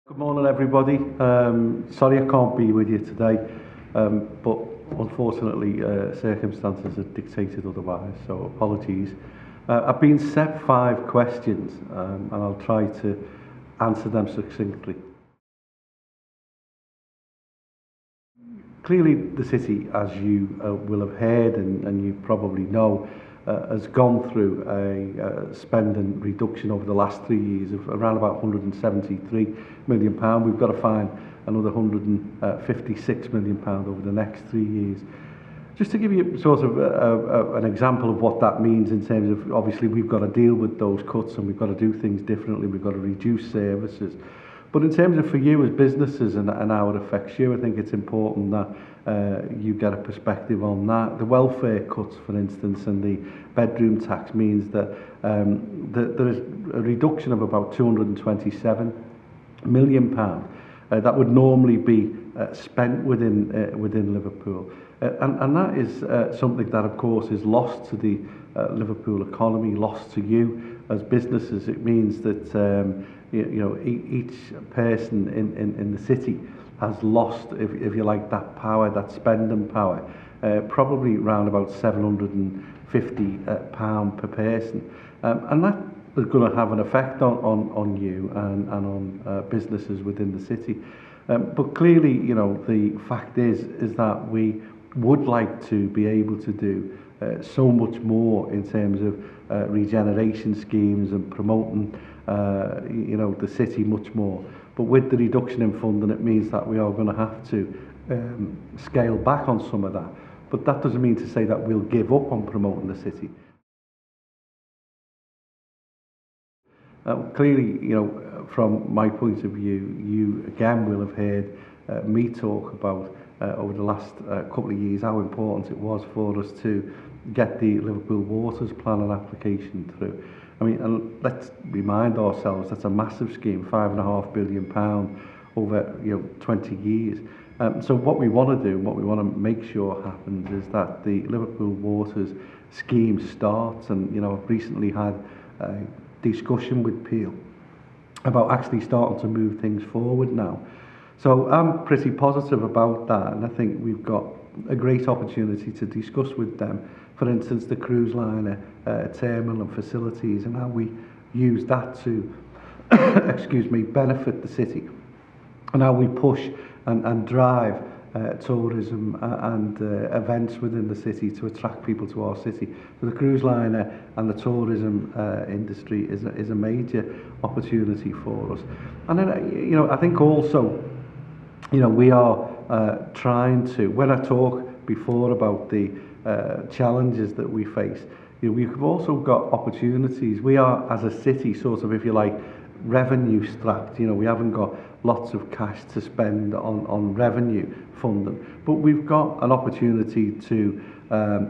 Good morning, everybody. Sorry I can't be with you today, but unfortunately circumstances have dictated otherwise, so apologies. I've been set 5 questions, and I'll try to answer them succinctly. Clearly, the city, as you will have heard and you probably know, has gone through a spending reduction over the last 3 years of around about £173 million. We've got to find another £156 million over the next 3 years. Just to give you sort of an example of what that means in terms of, obviously we've got to deal with those cuts and we've got to do things differently, we've got to reduce services. But in terms of for you as businesses and how it affects you, I think it's important that you get a perspective on that. The welfare cuts, for instance, and the bedroom tax means that there is a reduction of about £227 million that would normally be spent within Liverpool. And that is something that, of course, is lost to the Liverpool economy, lost to you as businesses. It means that each person in the city has lost, if you like, that power, that spending power, probably around about £750 per person. And that is going to have an effect on you and on businesses within the city. But clearly, the fact is that we would like to be able to do so much more in terms of regeneration schemes and promoting the city much more. But with the reduction in funding, it means that we are going to have to scale back on some of that. But that doesn't mean to say that we'll give up on promoting the city. Clearly, from my point of view, you again will have heard me talk about over the last couple of years how important it was for us to get the Liverpool Waters planning application through. I mean, and let's remind ourselves that's a massive scheme, £5.5 billion over 20 years. So what we want to do, what we want to make sure happens, is that the Liverpool Waters scheme starts. And I've recently had a discussion with Peel about actually starting to move things forward now. So I'm pretty positive about that, and I think we've got a great opportunity to discuss with them, for instance, the cruise liner terminal and facilities, and how we use that to benefit the city, and how we push and drive tourism and events within the city to attract people to our city. So the cruise liner and the tourism industry is a major opportunity for us. And then I think also we are trying to, when I talk before about the challenges that we face, we've also got opportunities. We are, as a city, sort of, if you like, revenue strapped. We haven't got lots of cash to spend on revenue funding, but we've got an opportunity to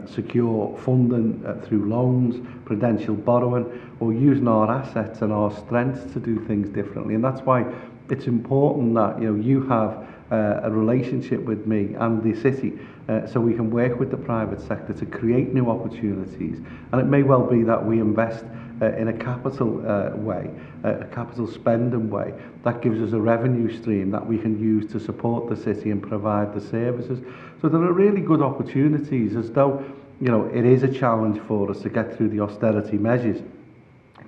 secure funding through loans, prudential borrowing, or using our assets and our strengths to do things differently. And that's why it's important that you have a relationship with me and the city, so we can work with the private sector to create new opportunities. And it may well be that we invest in a capital way, a capital spending way, that gives us a revenue stream that we can use to support the city and provide the services. So there are really good opportunities, as though it is a challenge for us to get through the austerity measures.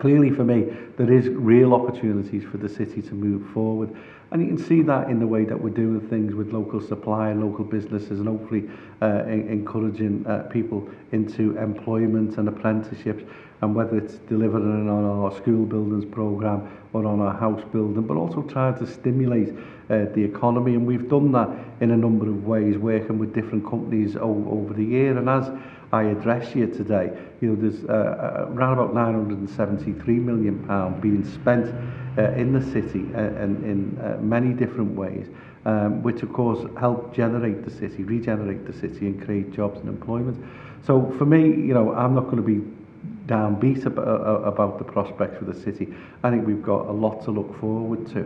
Clearly, for me, there is real opportunities for the city to move forward. And you can see that in the way that we're doing things with local supply and local businesses, and hopefully encouraging people into employment and apprenticeships, and whether it's delivering on our school buildings programme or on our house building, but also trying to stimulate the economy. And we've done that in a number of ways, working with different companies over the year. And as I address you today, there's around about £973 million being spent in the city and in many different ways, which of course help generate the city, regenerate the city, and create jobs and employment. So for me, I'm not going to be downbeat about the prospects for the city. I think we've got a lot to look forward to.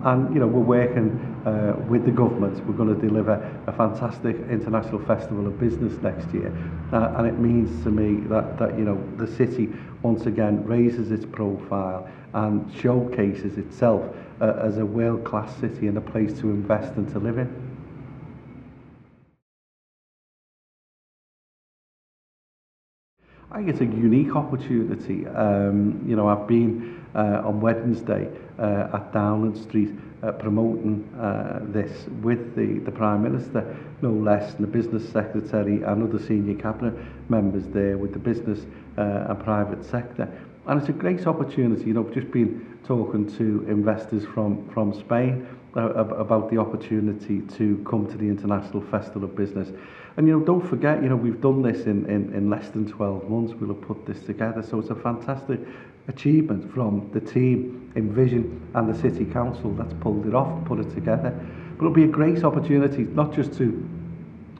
And, you know, we're working with the government. We're going to deliver a fantastic International Festival of Business next year. And it means to me that, you know, the city once again raises its profile and showcases itself as a world-class city and a place to invest and to live in. I think it's a unique opportunity. You know, I've been on Wednesday at Downing Street promoting this with the Prime Minister, no less, and the Business Secretary and other senior cabinet members there with the business and private sector. And it's a great opportunity. You know, I've just been talking to investors from Spain about the opportunity to come to the International Festival of Business. And, you know, don't forget, you know, we've done this in less than 12 months. We'll have put this together. So it's a fantastic achievement from the team in Vision and the City Council that's pulled it off, put it together. But it'll be a great opportunity, not just to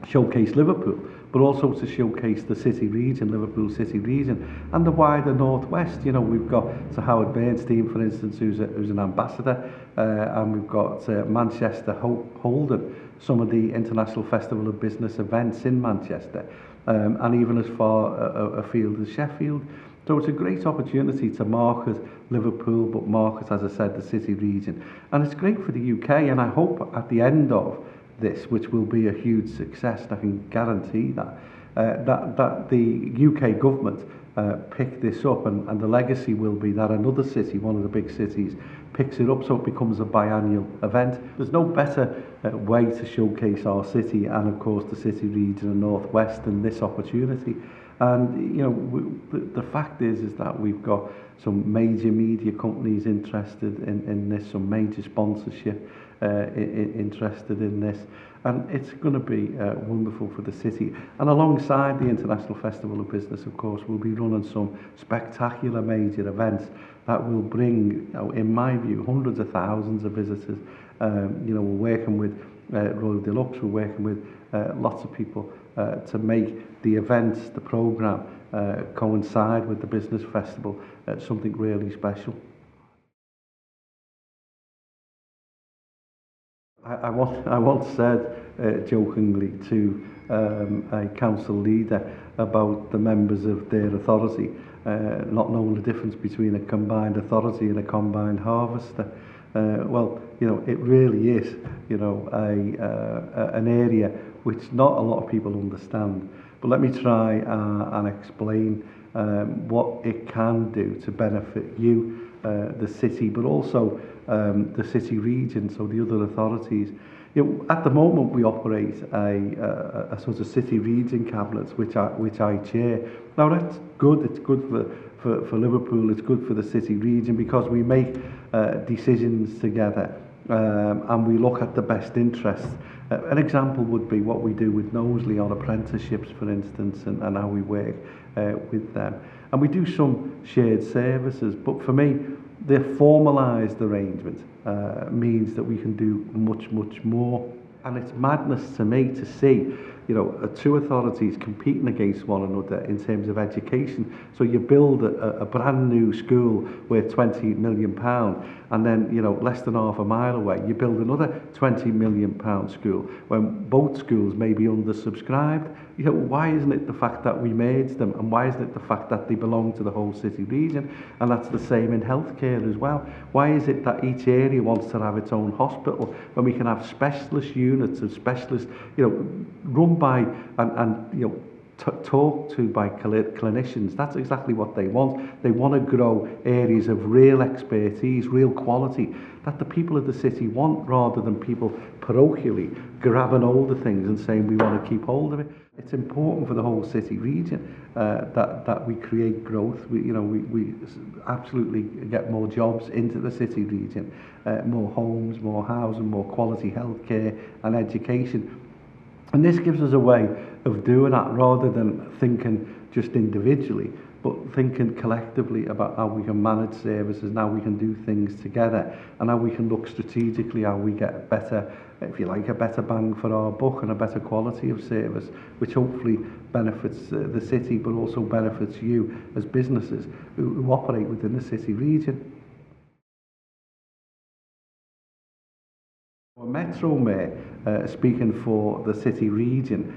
showcase Liverpool, but also to showcase the city region, Liverpool city region, and the wider Northwest. You know, we've got Sir Howard Bernstein, for instance, who's an ambassador, and we've got Manchester holding some of the International Festival of Business events in Manchester, and even as far afield as Sheffield. So it's a great opportunity to market Liverpool, but market, as I said, the city region. And it's great for the UK, and I hope at the end of this, which will be a huge success, and I can guarantee that, that the UK government pick this up, and the legacy will be that another city, one of the big cities, picks it up so it becomes a biannual event. There's no better way to showcase our city and, of course, the city region and Northwest than this opportunity. And, you know, the fact is that we've got some major media companies interested in this, some major sponsorship interested in this, and it's going to be wonderful for the city. And alongside the International Festival of Business, of course, we'll be running some spectacular major events that will bring, you know, in my view, hundreds of thousands of visitors. You know, we're working with Royal Deluxe, we're working with lots of people to make the events, the programme, coincide with the business festival, something really special. I once said jokingly to a council leader about the members of their authority not knowing the difference between a combined authority and a combined harvester. Well, you know, it really is, you know, an area which not a lot of people understand. But let me try and explain what it can do to benefit you, the city, but also the city region, so the other authorities. You know, at the moment we operate a sort of city region cabinet, which I chair. Now that's good. It's good for Liverpool. It's good for the city region because we make decisions together and we look at the best interests. An example would be what we do with Knowsley on apprenticeships, for instance, and how we work with them. And we do some shared services, but for me, the formalised arrangement means that we can do much, much more. And it's madness to me to see, you know, two authorities competing against one another in terms of education. So you build a brand new school worth £20 million, and then, you know, less than half a mile away, you build another £20 million school when both schools may be undersubscribed. You know, why isn't it the fact that we merged them, and why isn't it the fact that they belong to the whole city region? And that's the same in healthcare as well. Why is it that each area wants to have its own hospital when we can have specialist units of specialists, you know, run by and you know, talked to by clinicians? That's exactly what they want. They want to grow areas of real expertise, real quality that the people of the city want, rather than people parochially grabbing hold of things and saying we want to keep hold of it. It's important for the whole city region that we create growth. We absolutely get more jobs into the city region, more homes, more housing, more quality healthcare and education. And this gives us a way of doing that, rather than thinking just individually, but thinking collectively about how we can manage services and how we can do things together, and how we can look strategically how we get a better, if you like, a better bang for our buck and a better quality of service, which hopefully benefits the city, but also benefits you as businesses who operate within the city region. Metro Mayor, speaking for the city region,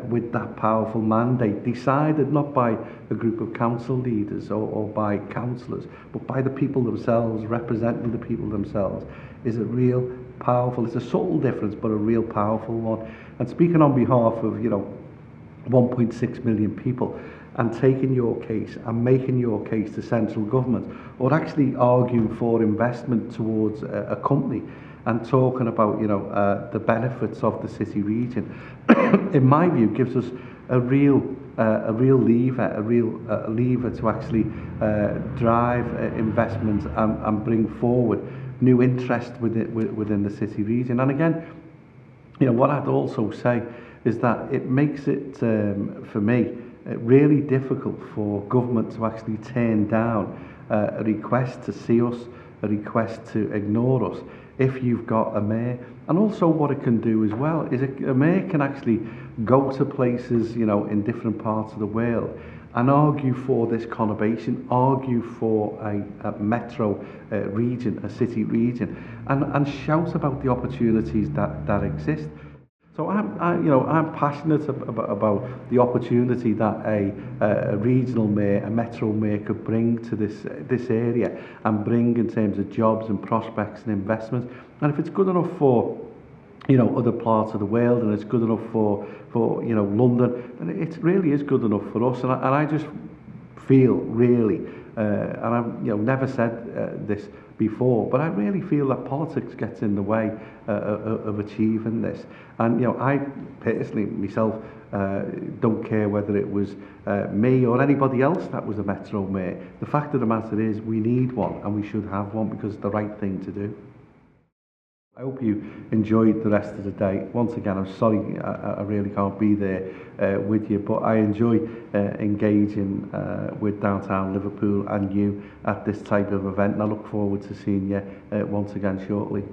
with that powerful mandate, decided not by a group of council leaders or by councillors, but by the people themselves, representing the people themselves, is a real powerful, it's a subtle difference, but a real powerful one. And speaking on behalf of, 1.6 million people, and taking your case and making your case to central government, or actually arguing for investment towards a company, and talking about the benefits of the city region, in my view, gives us a real lever to actually drive investment and bring forward new interest within the city region. And again, what I'd also say is that it makes it, for me, really difficult for government to actually turn down a request to see us, a request to ignore us, if you've got a mayor. And also what it can do as well is a mayor can actually go to places, in different parts of the world, and argue for this conurbation, argue for a metro region, a city region, and shout about the opportunities that exist. So I'm passionate about the opportunity that a regional mayor, a metro mayor, could bring to this area, and bring in terms of jobs and prospects and investments. And if it's good enough for other parts of the world, and it's good enough for London, then it really is good enough for us. And I just feel really, and I've never said this before, but I really feel that politics gets in the way of achieving this. And I personally myself don't care whether it was me or anybody else that was a Metro Mayor. The fact of the matter is, we need one, and we should have one, because it's the right thing to do. I hope you enjoyed the rest of the day. Once again, I'm sorry I really can't be there with you, but I enjoy engaging with Downtown Liverpool and you at this type of event, and I look forward to seeing you once again shortly.